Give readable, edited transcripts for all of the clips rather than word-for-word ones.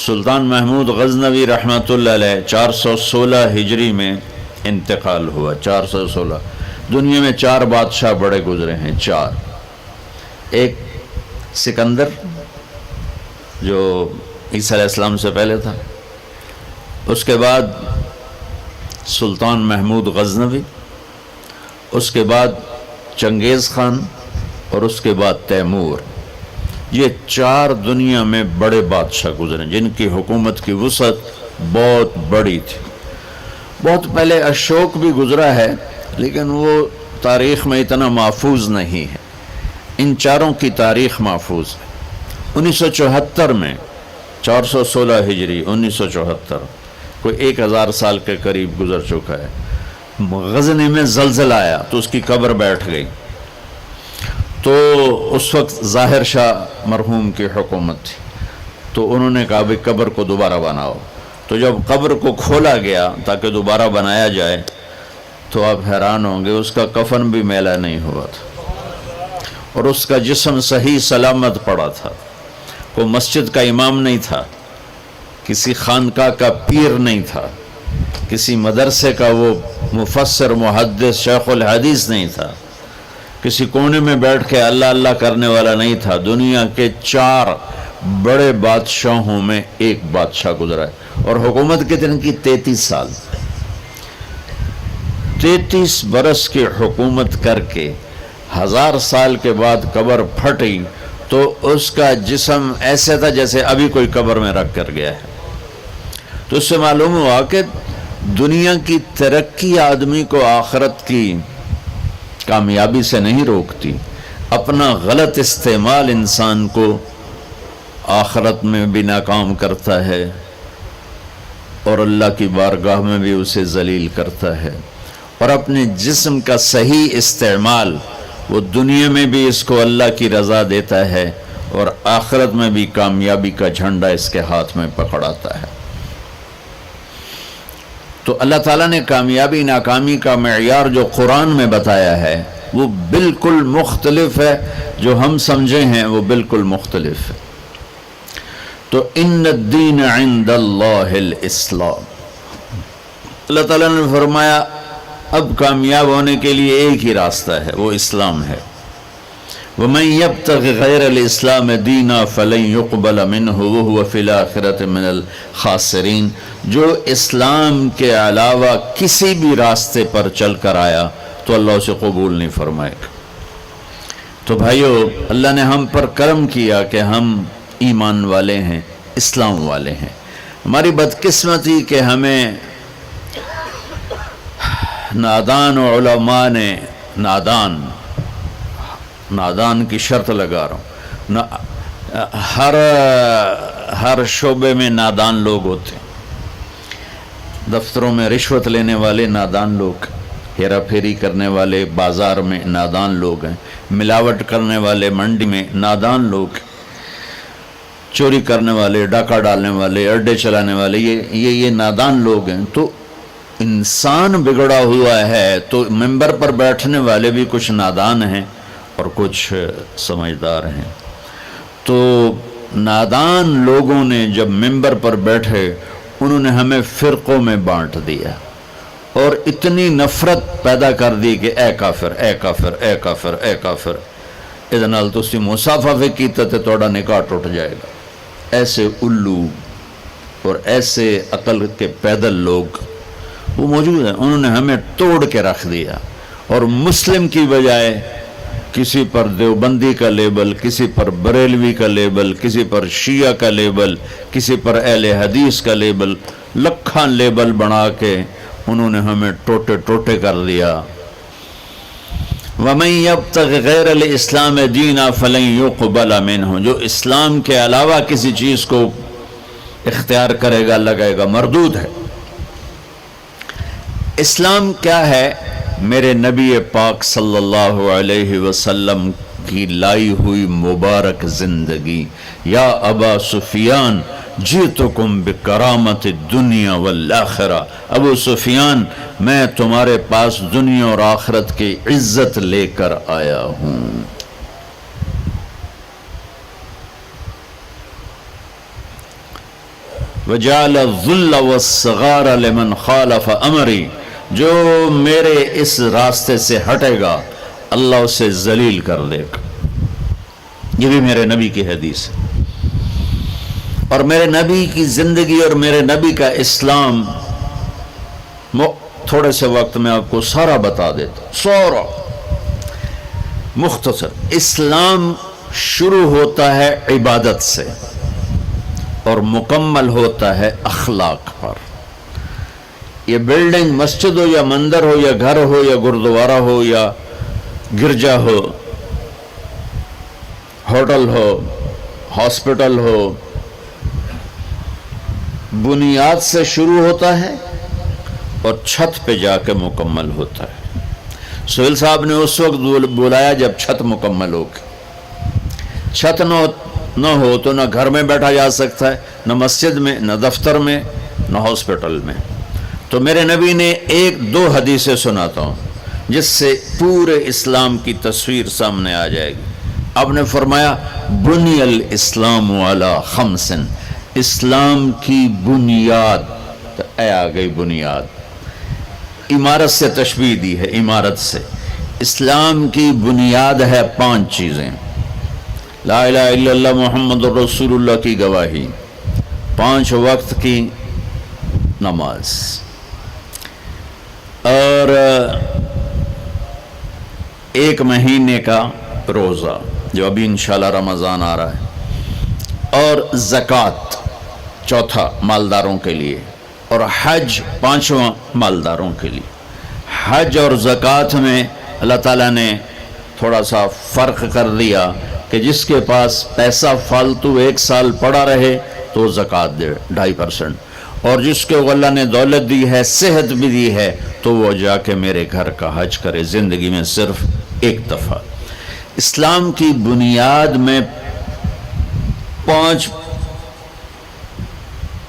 سلطان محمود غزنوی رحمۃ اللہ علیہ 416 ہجری میں انتقال ہوا۔ 416 دنیا میں 4 بادشاہ بڑے گزرے ہیں، 4۔ ایک سکندر جو عیسیٰ علیہ السلام سے پہلے تھا، اس کے بعد سلطان محمود غزنوی، اس کے بعد چنگیز خان، اور اس کے بعد تیمور۔ یہ 4 دنیا میں بڑے بادشاہ گزرے جن کی حکومت کی وسعت بہت بڑی تھی۔ بہت پہلے اشوک بھی گزرا ہے، لیکن وہ تاریخ میں اتنا محفوظ نہیں ہے۔ ان 4 کی تاریخ محفوظ ہے۔ 1974 میں 416 ہجری 1974 کوئی 1000 سال کے قریب گزر چکا ہے، غزنی میں زلزلہ آیا تو اس کی قبر بیٹھ گئی۔ تو اس وقت ظاہر شاہ مرحوم کی حکومت تھی، تو انہوں نے کہا بھی قبر کو دوبارہ بناؤ۔ تو جب قبر کو کھولا گیا تاکہ دوبارہ بنایا جائے تو آپ حیران ہوں گے، اس کا کفن بھی میلا نہیں ہوا تھا اور اس کا جسم صحیح سلامت پڑا تھا۔ کوئی مسجد کا امام نہیں تھا، کسی خانقاہ کا پیر نہیں تھا، کسی مدرسے کا وہ مفسر محدث شیخ الحدیث نہیں تھا، کسی کونے میں بیٹھ کے اللہ اللہ کرنے والا نہیں تھا۔ دنیا کے 4 بڑے بادشاہوں میں ایک بادشاہ گزرا ہے، اور حکومت کتنے کی؟ 33 سال۔ 33 برس کی حکومت کر کے 1000 سال کے بعد قبر پھٹی تو اس کا جسم ایسے تھا جیسے ابھی کوئی قبر میں رکھ کر گیا ہے۔ تو اس سے معلوم ہوا کہ دنیا کی ترقی آدمی کو آخرت کی کامیابی سے نہیں روکتی، اپنا غلط استعمال انسان کو آخرت میں بھی ناکام کرتا ہے اور اللہ کی بارگاہ میں بھی اسے ذلیل کرتا ہے۔ اور اپنے جسم کا صحیح استعمال وہ دنیا میں بھی اس کو اللہ کی رضا دیتا ہے اور آخرت میں بھی کامیابی کا جھنڈا اس کے ہاتھ میں پکڑاتا ہے۔ تو اللہ تعالیٰ نے کامیابی ناکامی کا معیار جو قرآن میں بتایا ہے وہ بالکل مختلف ہے، جو ہم سمجھے ہیں وہ بالکل مختلف ہے۔ تو ان الدین عند اللہ الاسلام، اللہ تعالیٰ نے فرمایا اب کامیاب ہونے کے لیے ایک ہی راستہ ہے، وہ اسلام ہے۔ وَمَن يَبْتَغِ غَيْرَ الْإِسْلَامِ دِينًا فَلَن يُقْبَلَ مِنْهُ وَهُوَ فِي الْآخِرَةِ مِنَ الْخَاسِرِينَ۔ جو اسلام کے علاوہ کسی بھی راستے پر چل کر آیا تو اللہ اسے قبول نہیں فرمائے گا۔ تو بھائیو، اللہ نے ہم پر کرم کیا کہ ہم ایمان والے ہیں، اسلام والے ہیں۔ ہماری بدقسمتی کہ ہمیں نادان علماء نے نادان کی شرط لگا رہا ہوں، ہر شعبے میں نادان لوگ ہوتے ہیں۔ دفتروں میں رشوت لینے والے نادان لوگ، ہیرا پھیری کرنے والے بازار میں نادان لوگ ہیں، ملاوٹ کرنے والے منڈی میں نادان لوگ، چوری کرنے والے، ڈاکہ ڈالنے والے، اڈے چلانے والے، یہ نادان لوگ ہیں۔ تو انسان بگڑا ہوا ہے تو ممبر پر بیٹھنے والے بھی کچھ نادان ہیں اور کچھ سمجھدار ہیں۔ تو نادان لوگوں نے جب ممبر پر بیٹھے انہوں نے ہمیں فرقوں میں بانٹ دیا اور اتنی نفرت پیدا کر دی کہ اے کافر، اے کافر، اے کافر، اے کافر، اس نال تسی مصافحہ کیتا تے تہاڈا نکاح ٹوٹ جائے گا۔ ایسے الو اور ایسے عقل کے پیدل لوگ وہ موجود ہیں، انہوں نے ہمیں توڑ کے رکھ دیا، اور مسلم کی بجائے کسی پر دیوبندی کا لیبل، کسی پر بریلوی کا لیبل، کسی پر شیعہ کا لیبل، کسی پر اہل حدیث کا لیبل، لکھاں لیبل بنا کے انہوں نے ہمیں ٹوٹے ٹوٹے کر دیا۔ وَمَن يَبْتَغِ غَيْرَ الْإِسْلَامِ دِينًا فَلَن يُقْبَلَ مِنْهُ، جو اسلام کے علاوہ کسی چیز کو اختیار کرے گا لگائے گا، مردود ہے۔ اسلام کیا ہے؟ میرے نبی پاک صلی اللہ علیہ وسلم کی لائی ہوئی مبارک زندگی۔ یا ابا سفیان جئتکم بکرامت الدنیا والآخرہ، ابو سفیان میں تمہارے پاس دنیا اور آخرت کی عزت لے کر آیا ہوں۔ وجعل الذل والصغار لمن خالف امری، جو میرے اس راستے سے ہٹے گا اللہ اسے ذلیل کر دے گا۔ یہ بھی میرے نبی کی حدیث ہے، اور میرے نبی کی زندگی اور میرے نبی کا اسلام تھوڑے سے وقت میں آپ کو سارا بتا دیتا ہوں، سارا مختصر۔ اسلام شروع ہوتا ہے عبادت سے اور مکمل ہوتا ہے اخلاق پر۔ یہ بلڈنگ مسجد ہو یا مندر ہو یا گھر ہو یا گردوارہ ہو یا گرجا ہو، ہوٹل ہو، ہاسپٹل ہو، بنیاد سے شروع ہوتا ہے اور چھت پہ جا کے مکمل ہوتا ہے۔ سہیل صاحب نے اس وقت بلایا جب چھت مکمل ہوگی۔ چھت نہ ہو تو نہ گھر میں بیٹھا جا سکتا ہے، نہ مسجد میں، نہ دفتر میں، نہ ہاسپٹل میں۔ تو میرے نبی نے ایک دو حدیثیں سناتا ہوں جس سے پورے اسلام کی تصویر سامنے آ جائے گی۔ آپ نے فرمایا بنی الاسلام علی خمس، اسلام کی بنیاد، تو اے آ گئی بنیاد، عمارت سے تشبیہ دی ہے، عمارت سے۔ اسلام کی بنیاد ہے 5 چیزیں: لا الہ الا اللہ محمد رسول اللہ کی گواہی، 5 وقت کی نماز، اور 1 مہینے کا روزہ جو ابھی انشاءاللہ رمضان آ رہا ہے، اور زکوٰۃ 4 مالداروں کے لیے، اور حج 5واں مالداروں کے لیے۔ حج اور زکوٰۃ میں اللہ تعالیٰ نے تھوڑا سا فرق کر دیا کہ جس کے پاس پیسہ فالتو 1 سال پڑا رہے تو زکوٰۃ دے 2.5%، اور جس کے اللہ نے دولت دی ہے، صحت بھی دی ہے، تو وہ جا کے میرے گھر کا حج کرے زندگی میں صرف 1 دفعہ۔ اسلام کی بنیاد میں 5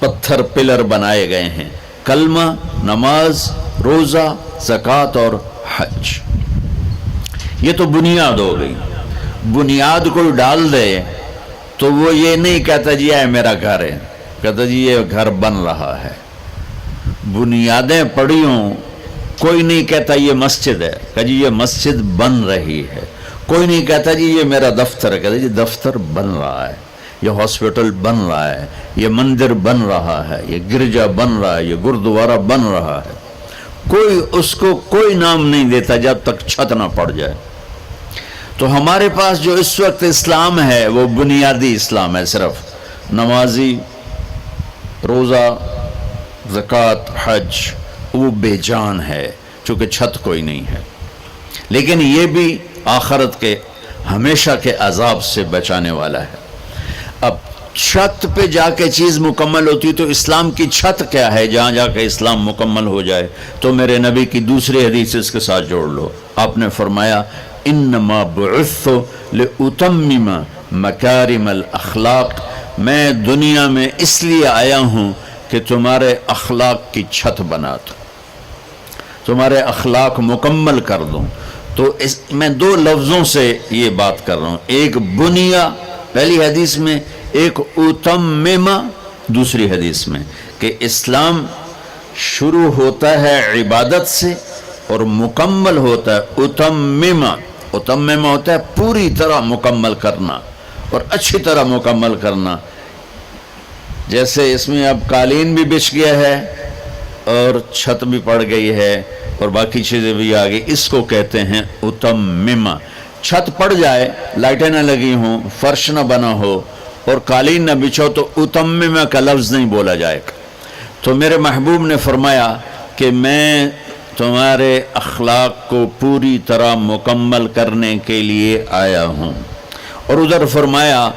پتھر پلر بنائے گئے ہیں: کلمہ، نماز، روزہ، زکوٰۃ اور حج۔ یہ تو بنیاد ہو گئی۔ بنیاد کوئی ڈال دے تو وہ یہ نہیں کہتا جی یہ میرا گھر ہے، کہتا جی یہ گھر بن رہا ہے۔ بنیادیں پڑی ہوں، کوئی نہیں کہتا یہ مسجد ہے، کہ جی یہ مسجد بن رہی ہے۔ کوئی نہیں کہتا جی یہ میرا دفتر ہے، کہتا جی دفتر بن رہا ہے، یہ ہاسپٹل بن رہا ہے، یہ مندر بن رہا ہے، یہ گرجا بن رہا ہے، یہ گردوارہ بن رہا ہے۔ کوئی اس کو کوئی نام نہیں دیتا جب تک چھت نہ پڑ جائے۔ تو ہمارے پاس جو اس وقت اسلام ہے وہ بنیادی اسلام ہے، صرف نمازی، روزہ، زکوٰۃ، حج، وہ بے جان ہے چونکہ چھت کوئی نہیں ہے۔ لیکن یہ بھی آخرت کے ہمیشہ کے عذاب سے بچانے والا ہے۔ اب چھت پہ جا کے چیز مکمل ہوتی ہے، تو اسلام کی چھت کیا ہے جہاں جا کے اسلام مکمل ہو جائے؟ تو میرے نبی کی دوسری حدیث اس کے ساتھ جوڑ لو۔ آپ نے فرمایا انما بعثت لاتمم مکارم الاخلاق، میں دنیا میں اس لیے آیا ہوں کہ تمہارے اخلاق کی چھت بنا دوں، تمہارے اخلاق مکمل کر دوں۔ تو میں 2 لفظوں سے یہ بات کر رہا ہوں، ایک بنیا پہلی حدیث میں، ایک اتممہ دوسری حدیث میں، کہ اسلام شروع ہوتا ہے عبادت سے اور مکمل ہوتا ہے اتممہ۔ اتممہ ہوتا ہے پوری طرح مکمل کرنا اور اچھی طرح مکمل کرنا۔ جیسے اس میں اب قالین بھی بچھ گیا ہے اور چھت بھی پڑ گئی ہے اور باقی چیزیں بھی آ گئی، اس کو کہتے ہیں اتممہ۔ چھت پڑ جائے، لائٹیں نہ لگی ہوں، فرش نہ بنا ہو اور قالین نہ بچھو تو اتممہ کا لفظ نہیں بولا جائے گا۔ تو میرے محبوب نے فرمایا کہ میں تمہارے اخلاق کو پوری طرح مکمل کرنے کے لیے آیا ہوں، اور ادھر فرمایا